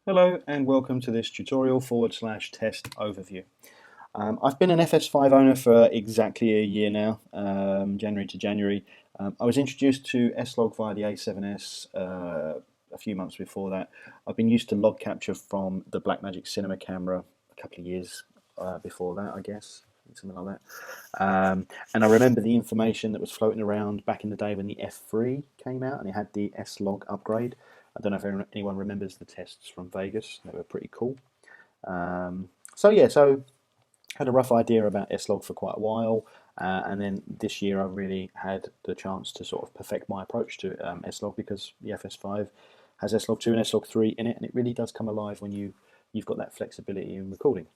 Hello and welcome to this tutorial / test overview. I've been an FS5 owner for exactly a year now, January to January. I was introduced to S-Log via the A7S a few months before that. I've been used to log capture from the Blackmagic Cinema camera a couple of years before that, I guess, something like that. And I remember the information that was floating around back in the day when the F3 came out and it had the S-Log upgrade. I don't know if anyone remembers the tests from Vegas. They were pretty cool. So had a rough idea about S-Log for quite a while, and then this year I really had the chance to sort of perfect my approach to S-Log because the FS5 has S-Log 2 and S-Log 3 in it, and it really does come alive when you've got that flexibility in recording.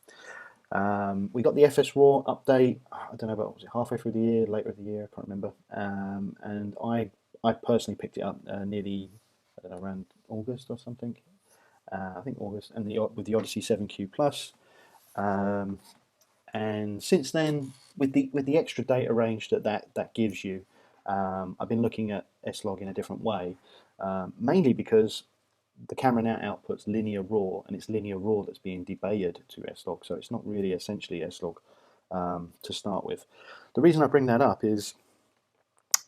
We got the FS-Raw update, I don't know, about, was it halfway through the year, later in the year, I can't remember, and I personally picked it up nearly, I don't know, around August or something. I think August, and with the Odyssey 7Q Plus. And since then, with the extra data range that gives you, I've been looking at S-Log in a different way, mainly because the camera now outputs linear RAW, and it's linear RAW that's being debayed to S-Log, so it's not really essentially S-Log to start with. The reason I bring that up is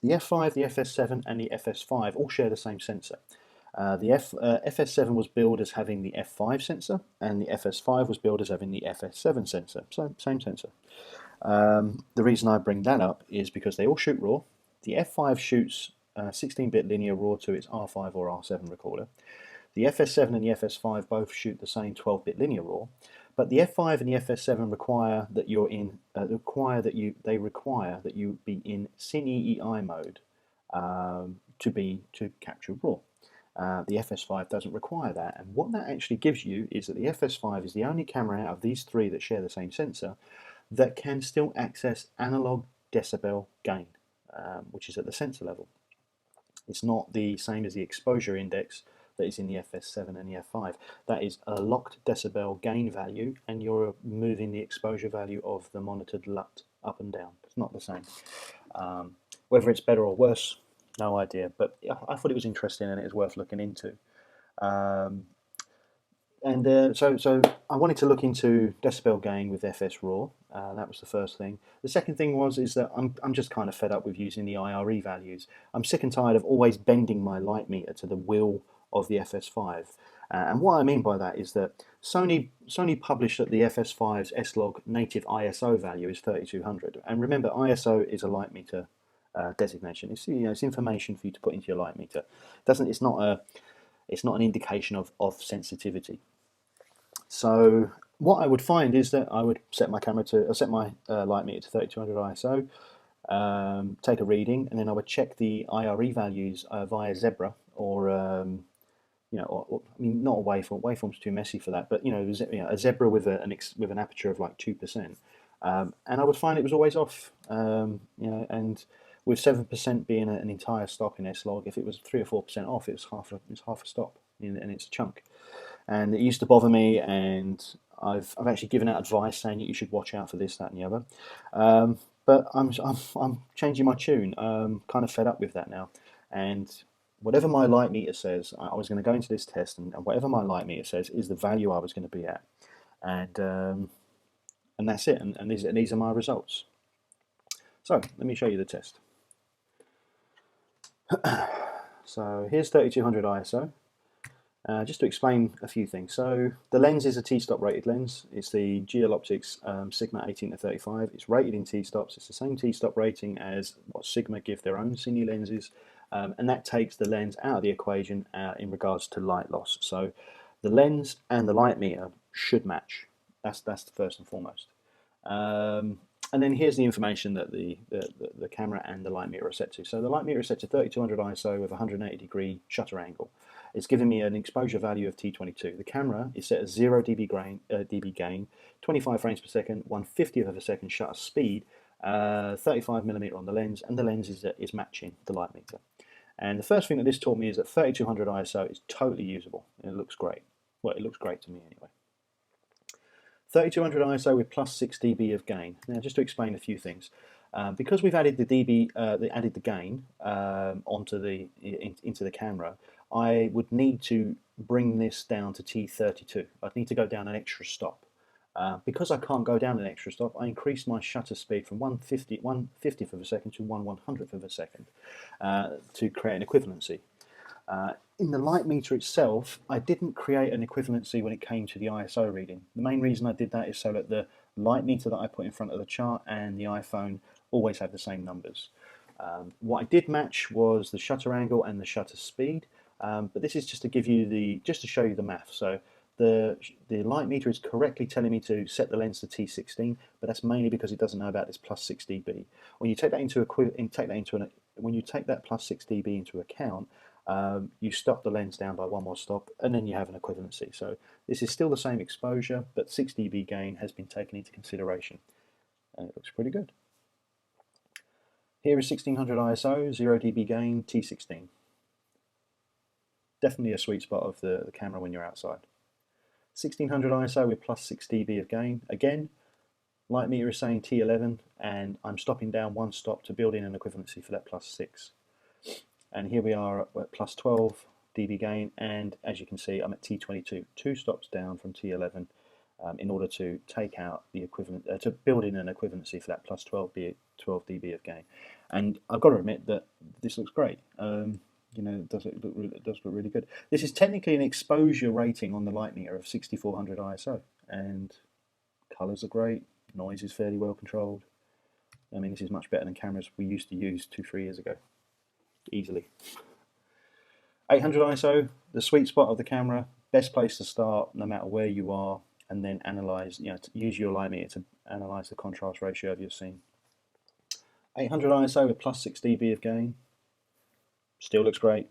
the F5, the FS7, and the FS5 all share the same sensor. The FS7 was billed as having the F5 sensor, and the FS5 was billed as having the FS7 sensor, so same sensor. The reason I bring that up is because they all shoot RAW. The F5 shoots 16-bit linear RAW to its R5 or R7 recorder. The FS7 and the FS5 both shoot the same 12-bit linear RAW, but the F5 and the FS7 require that you're in require that you be in Cine mode to capture RAW. The FS5 doesn't require that, and what that actually gives you is that the FS5 is the only camera out of these three that share the same sensor that can still access analog decibel gain, which is at the sensor level. It's not the same as the exposure index that is in the FS7 and the F5. That is a locked decibel gain value, and you're moving the exposure value of the monitored LUT up and down. It's not the same. Whether it's better or worse, no idea, but I thought it was interesting and it was worth looking into. So I wanted to look into decibel gain with FS-Raw. That was the first thing. The second thing is that I'm just kind of fed up with using the IRE values. I'm sick and tired of always bending my light meter to the will of the FS5. And what I mean by that is that Sony published that the FS5's S-Log native ISO value is 3200. And remember, ISO is a light meter designation. It's information for you to put into your light meter. It's not an indication of sensitivity. So what I would find is that I would set my light meter to 3200 ISO, take a reading, and then I would check the IRE values via Zebra or I mean, not a waveform. Waveform's too messy for that, but a Zebra with an aperture of like 2%, and I would find it was always off. And with 7% being an entire stop in S-Log, if it was 3 or 4% off, it's half a stop, and it's a chunk. And it used to bother me, and I've actually given out advice saying that you should watch out for this, that, and the other. But I'm changing my tune. I'm kind of fed up with that now, and whatever my light meter says, I was going to go into this test, and whatever my light meter says is the value I was going to be at, and that's it. And these are my results. So let me show you the test. So here's 3200 ISO. Just to explain a few things. So the lens is a T-stop rated lens. It's the GL Optics Sigma 18-35. It's rated in T-stops. It's the same T-stop rating as what Sigma give their own Cine lenses, and that takes the lens out of the equation in regards to light loss. So the lens and the light meter should match. That's the first and foremost. And then here's the information that the camera and the light meter are set to. So the light meter is set to 3200 ISO with 180-degree shutter angle. It's giving me an exposure value of T22. The camera is set at 0 dB gain, 25 frames per second, 1/50th of a second shutter speed, 35mm on the lens, and the lens is matching the light meter. And the first thing that this taught me is that 3200 ISO is totally usable. It looks great. Well, it looks great to me anyway. 3200 ISO with plus 6 dB of gain. Now, just to explain a few things, because we've added the gain into the camera, I would need to bring this down to T32. I'd need to go down an extra stop. Because I can't go down an extra stop, I increased my shutter speed from 1/50th of a second to 1/100th of a second to create an equivalency. In the light meter itself, I didn't create an equivalency when it came to the ISO reading. The main reason I did that is so that the light meter that I put in front of the chart and the iPhone always have the same numbers. What I did match was the shutter angle and the shutter speed, but this is just to give you just to show you the math. So the light meter is correctly telling me to set the lens to T16, but that's mainly because it doesn't know about this plus 6 dB. When you take that when you take that plus 6 dB into account, you stop the lens down by one more stop, and then you have an equivalency. So this is still the same exposure, but 6 dB gain has been taken into consideration, and it looks pretty good. Here is 1600 ISO, 0 dB gain, T16. Definitely a sweet spot of the camera when you're outside. 1600 ISO with plus 6 dB of gain. Again, light meter is saying T11, and I'm stopping down one stop to build in an equivalency for that plus 6. And here we are at plus 12 dB gain, and as you can see, I'm at T22, 2 stops down from T11 in order to take out the equivalent, to build in an equivalency for that plus 12 dB of gain. And I've got to admit that this looks great. You know, it does look really good. This is technically an exposure rating on the light meter of 6400 ISO, and colours are great, noise is fairly well controlled. I mean, this is much better than cameras we used to use 2-3 years ago. Easily. 800 ISO, the sweet spot of the camera, best place to start no matter where you are, and then analyze, use your light meter to analyze the contrast ratio of your scene. 800 ISO with plus 6 dB of gain, still looks great,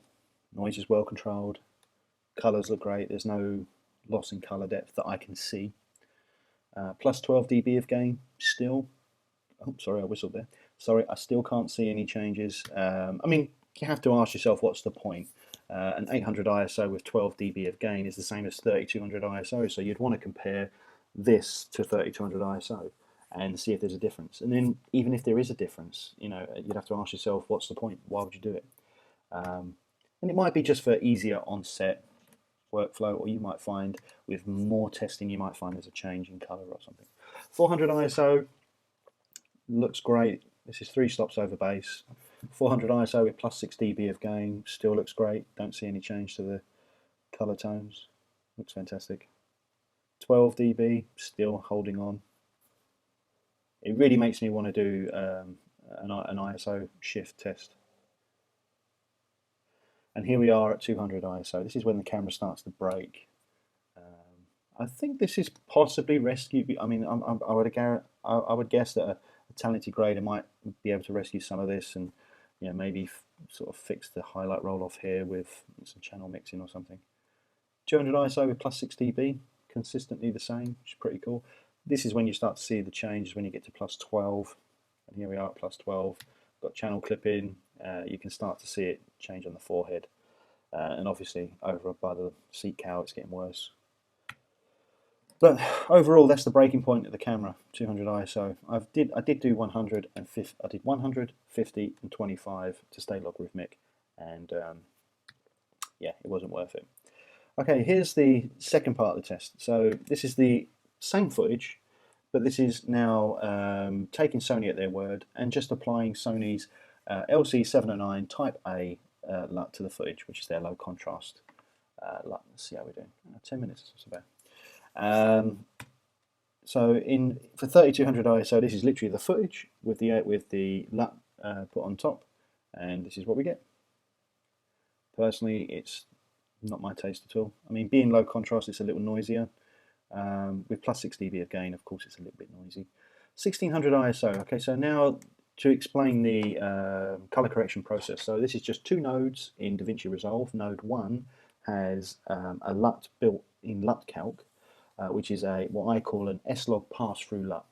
noise is well controlled, colors look great, there's no loss in color depth that I can see. Plus 12 dB of gain, still, oh sorry I whistled there, sorry, I still can't see any changes. I mean, you have to ask yourself what's the point. An 800 ISO with 12 dB of gain is the same as 3200 ISO, so you'd want to compare this to 3200 ISO and see if there's a difference. And then even if there is a difference, you'd have to ask yourself what's the point, why would you do it? And it might be just for easier on-set workflow, or you might find with more testing you might find there's a change in color or something. 400 ISO looks great. This is 3 stops over base. 400 ISO with plus 6 dB of gain, still looks great, don't see any change to the color tones, looks fantastic. 12 dB, still holding on. It really makes me want to do an ISO shift test. And here we are at 200 ISO. This is when the camera starts to break. I think this is possibly rescue. I mean, I would guess that a talented grader might be able to rescue some of this, and maybe sort of fix the highlight roll off here with some channel mixing or something. 200 ISO with plus 6 dB, consistently the same, which is pretty cool. This is when you start to see the changes when you get to plus 12, and here we are at plus 12. Got channel clipping. You can start to see it change on the forehead, and obviously over by the seat cowl it's getting worse. But overall, that's the breaking point of the camera, 200 ISO. I did do 100 and 50, I did 100, 50, and 25 to stay logarithmic, and yeah, it wasn't worth it. Okay, here's the second part of the test. So this is the same footage, but this is now taking Sony at their word and just applying Sony's LC709 Type A LUT to the footage, which is their low contrast LUT. Let's see how we're doing. 10 minutes, that's about. So for 3200 ISO, this is literally the footage with the LUT put on top, and this is what we get. Personally, it's not my taste at all. I mean, being low contrast, it's a little noisier. With plus 6 dB of gain, of course, it's a little bit noisy. 1600 ISO. Okay, so now to explain the color correction process. So this is just 2 nodes in DaVinci Resolve. Node 1 has a LUT built in LUT Calc, which is what I call an S-log pass-through LUT.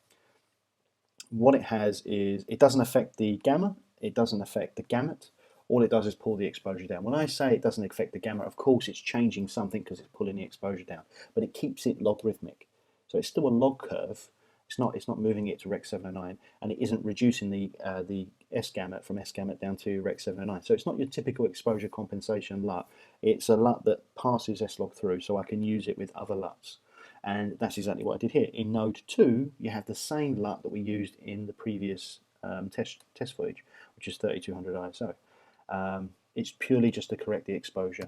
What it has is, it doesn't affect the gamma, it doesn't affect the gamut. All it does is pull the exposure down. When I say it doesn't affect the gamma, of course it's changing something because it's pulling the exposure down, but it keeps it logarithmic. So it's still a log curve, It's not moving it to Rec 709, and it isn't reducing the S gamut from S gamut down to Rec 709. So it's not your typical exposure compensation LUT. It's a LUT that passes S-Log through, so I can use it with other LUTs. And that's exactly what I did here. In node 2, you have the same LUT that we used in the previous test footage, which is 3200 ISO. It's purely just to correct the exposure.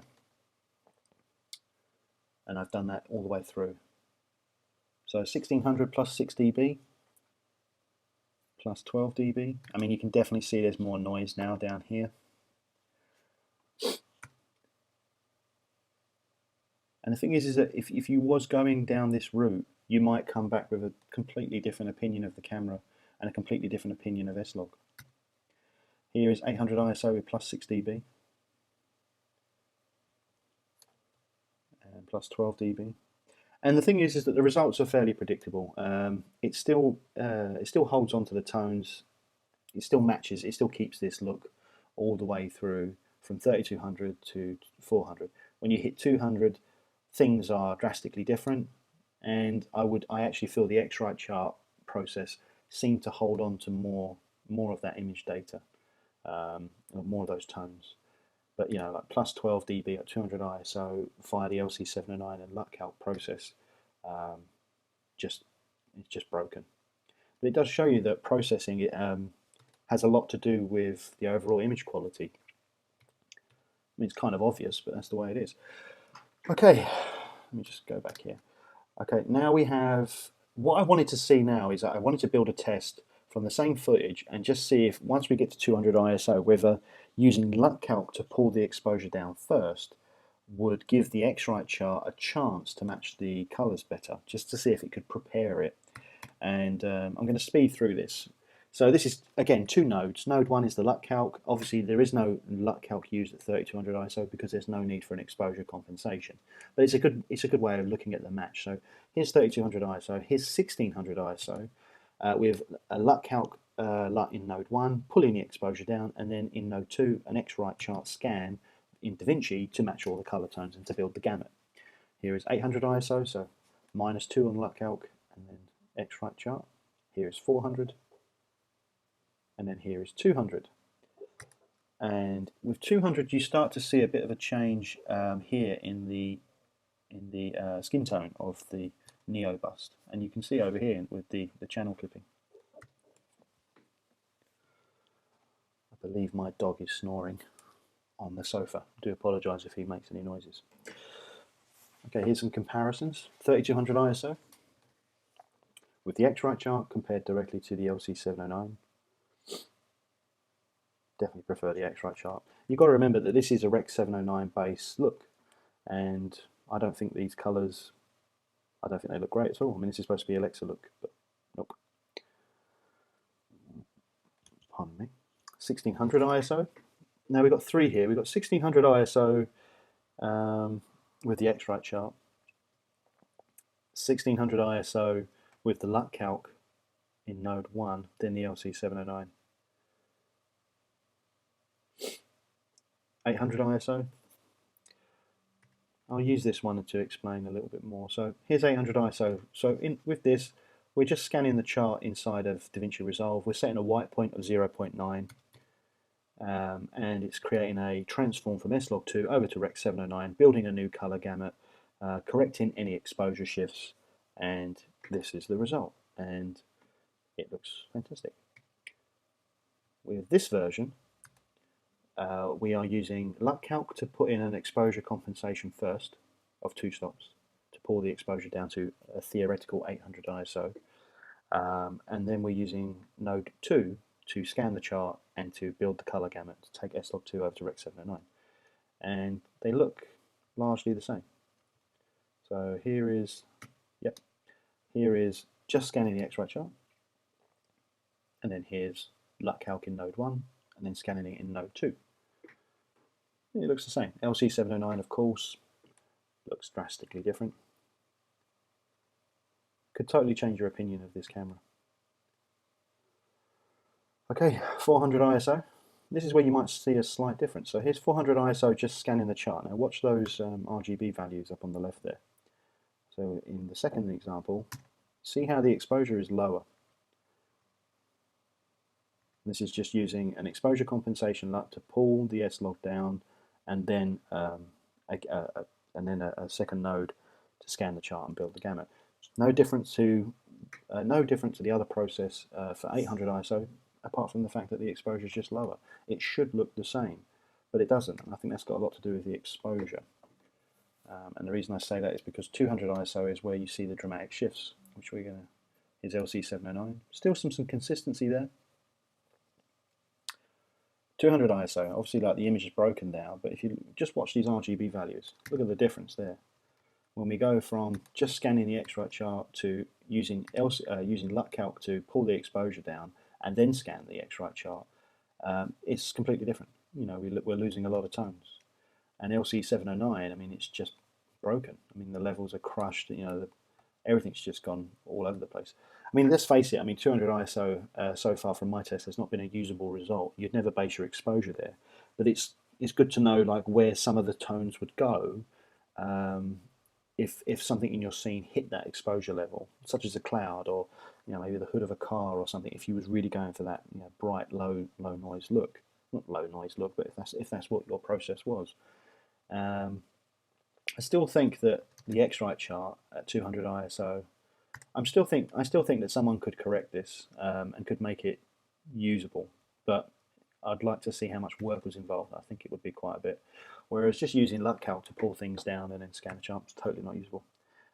And I've done that all the way through. So 1600 plus 6 dB plus 12 dB. I mean, you can definitely see there's more noise now down here. And the thing is that if you was going down this route, you might come back with a completely different opinion of the camera and a completely different opinion of S-Log. Here is 800 ISO with plus 6 dB and plus 12 dB. And the thing is that the results are fairly predictable. It still holds on to the tones. It still matches. It still keeps this look all the way through from 3200 to 400. When you hit 200, things are drastically different, and I actually feel the X-Rite chart process seemed to hold on to more of that image data, more of those tones. But you know, like plus 12 dB at 200 ISO via the LC709 and LUT calc process, it's just broken. But it does show you that processing it has a lot to do with the overall image quality. I mean, it's kind of obvious, but that's the way it is. Okay, let me just go back here. Okay, now we have, what I wanted to see now is that I wanted to build a test from the same footage and just see if once we get to 200 ISO, whether using LUT calc to pull the exposure down first would give the X-Rite chart a chance to match the colors better, just to see if it could prepare it. And I'm going to speed through this. So this is, again, two nodes. Node 1 is the LUT calc. Obviously, there is no LUT calc used at 3200 ISO because there's no need for an exposure compensation. But it's a good way of looking at the match. So here's 3200 ISO. Here's 1600 ISO with a LUT calc LUT in node 1, pulling the exposure down, and then in node 2, an X-Rite chart scan in DaVinci to match all the color tones and to build the gamut. Here is 800 ISO, so -2 on LUT calc, and then X-Rite chart. Here is 400. And then here is 200. And with 200, you start to see a bit of a change here in the skin tone of the Neo bust, and you can see over here with the channel clipping. I believe my dog is snoring on the sofa. I do apologise if he makes any noises. Okay, here's some comparisons. 3200 ISO with the X-Rite chart compared directly to the LC709. Definitely prefer the X-Rite chart. You've got to remember that this is a Rec 709 base look, and I don't think these colours, I don't think they look great at all. I mean, this is supposed to be Alexa look, but nope. Pardon me. 1600 ISO. Now we've got three here. We've got 1600 ISO with the X-Rite chart, 1600 ISO with the LUT calc in node 1, then the LC709. 800 ISO. I'll use this one to explain a little bit more. So here's 800 ISO. So with this, we're just scanning the chart inside of DaVinci Resolve. We're setting a white point of 0.9, and it's creating a transform from S-Log2 over to Rec 709, building a new color gamut, correcting any exposure shifts, and this is the result. And it looks fantastic. With this version, we are using LUT calc to put in an exposure compensation first of 2 stops to pull the exposure down to a theoretical 800 ISO, and then we're using node 2 to scan the chart and to build the color gamut to take S-Log2 over to Rec 709, and they look largely the same. So here is just scanning the X-Rite chart, and then here's LUT calc in node 1, and then scanning it in node 2. It looks the same. LC709, of course, looks drastically different. Could totally change your opinion of this camera. Okay, 400 ISO. This is where you might see a slight difference. So here's 400 ISO just scanning the chart. Now watch those RGB values up on the left there. So in the second example, See how the exposure is lower. This is just using an exposure compensation LUT to pull the S-log down, and then a second node to scan the chart and build the gamut. No different to the other process for 800 ISO, apart from the fact that the exposure is just lower. It should look the same, but it doesn't. And I think that's got a lot to do with the exposure. And the reason I say that is because 200 ISO is where you see the dramatic shifts, which we're going to is LC709. Still some consistency there. 200 ISO, obviously, like, the image is broken now, but if you just watch these RGB values, look at the difference there. When we go from just scanning the X-ray chart to using LUT calc to pull the exposure down and then scan the X-ray chart, it's completely different. You know, we're losing a lot of tones. And LC709, I mean, it's just broken. I mean, the levels are crushed. You know, everything's just gone all over the place. I mean, let's face it. I mean, 200 ISO so far from my test has not been a usable result. You'd never base your exposure there, but it's good to know, like, where some of the tones would go if something in your scene hit that exposure level, such as a cloud, or, you know, maybe the hood of a car or something. If you was really going for that, you know, bright low noise look, not low noise look, but if that's what your process was. I still think that the X-ray chart at 200 ISO, I still think that someone could correct this and could make it usable, but I'd like to see how much work was involved. I think it would be quite a bit. Whereas just using LUT calc to pull things down and then scan a chart is totally not usable.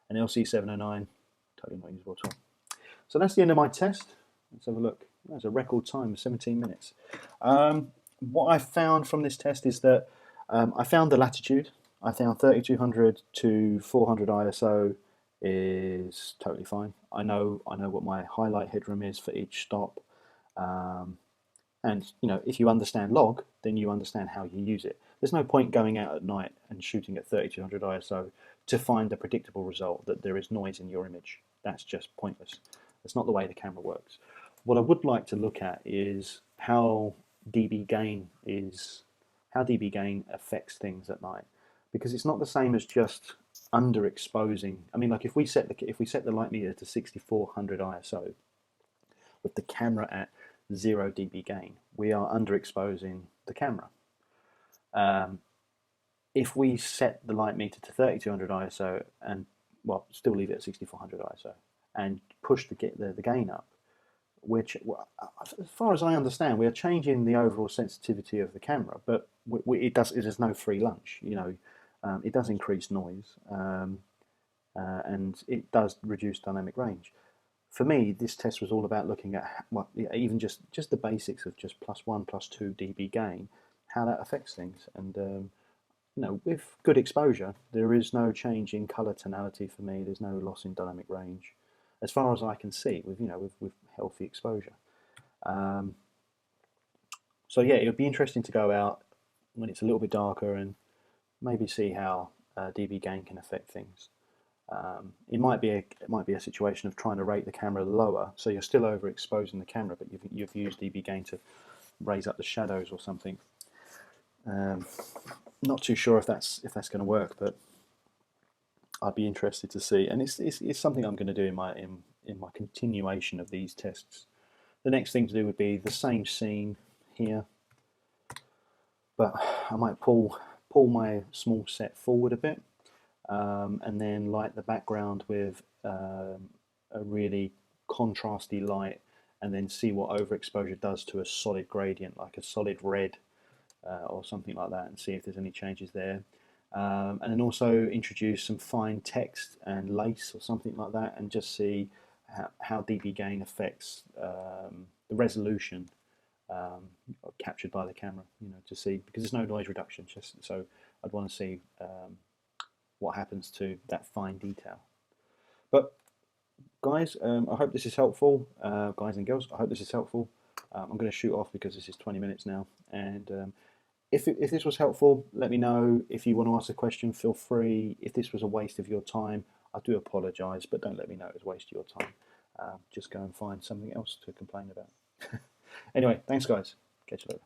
And LC709, totally not usable at all. So that's the end of my test. Let's have a look. That's a record time of 17 minutes. What I found from this test is that I found the latitude. I found 3200 to 400 ISO is totally fine. I know what my highlight headroom is for each stop. And, you know, if you understand log, then you understand how you use it. There's no point going out at night and shooting at 3200 ISO to find a predictable result that there is noise in your image. That's just pointless. That's not the way the camera works. What I would like to look at is how dB gain affects things at night, because it's not the same as just underexposing. I mean, like, if we set the light meter to 6400 ISO with the camera at 0 dB gain, we are underexposing the camera. If we set the light meter to 3200 ISO and, well, still leave it at 6400 ISO and push the gain up, which, as far as I understand, we are changing the overall sensitivity of the camera, but it is no free lunch. You know, it does increase noise, and it does reduce dynamic range. For me, this test was all about looking at, well, even just the basics of just +1, +2 dB gain, how that affects things. And you know, with good exposure, there is no change in color tonality for me. There's no loss in dynamic range, as far as I can see, with healthy exposure. So yeah, it would be interesting to go out when it's a little bit darker and maybe see how dB gain can affect things. It might be a situation of trying to rate the camera lower, so you're still overexposing the camera, but you've used dB gain to raise up the shadows or something. Not too sure if that's going to work, but I'd be interested to see. And it's something I'm going to do in my continuation of these tests. The next thing to do would be the same scene here, but I might pull my small set forward a bit. And then light the background with a really contrasty light, and then see what overexposure does to a solid gradient, like a solid red or something like that, and see if there's any changes there. And then also introduce some fine text and lace or something like that, and just see how dB gain affects the resolution captured by the camera. You know, to see, because there's no noise reduction, just so I'd want to see what happens to that fine detail. But guys, I hope this is helpful. Guys and girls, I hope this is helpful. I'm going to shoot off because this is 20 minutes now. And if this was helpful, let me know. If you want to ask a question, feel free. If this was a waste of your time, I do apologise, but don't let me know it was a waste of your time. Just go and find something else to complain about. Anyway, thanks guys. Catch you later.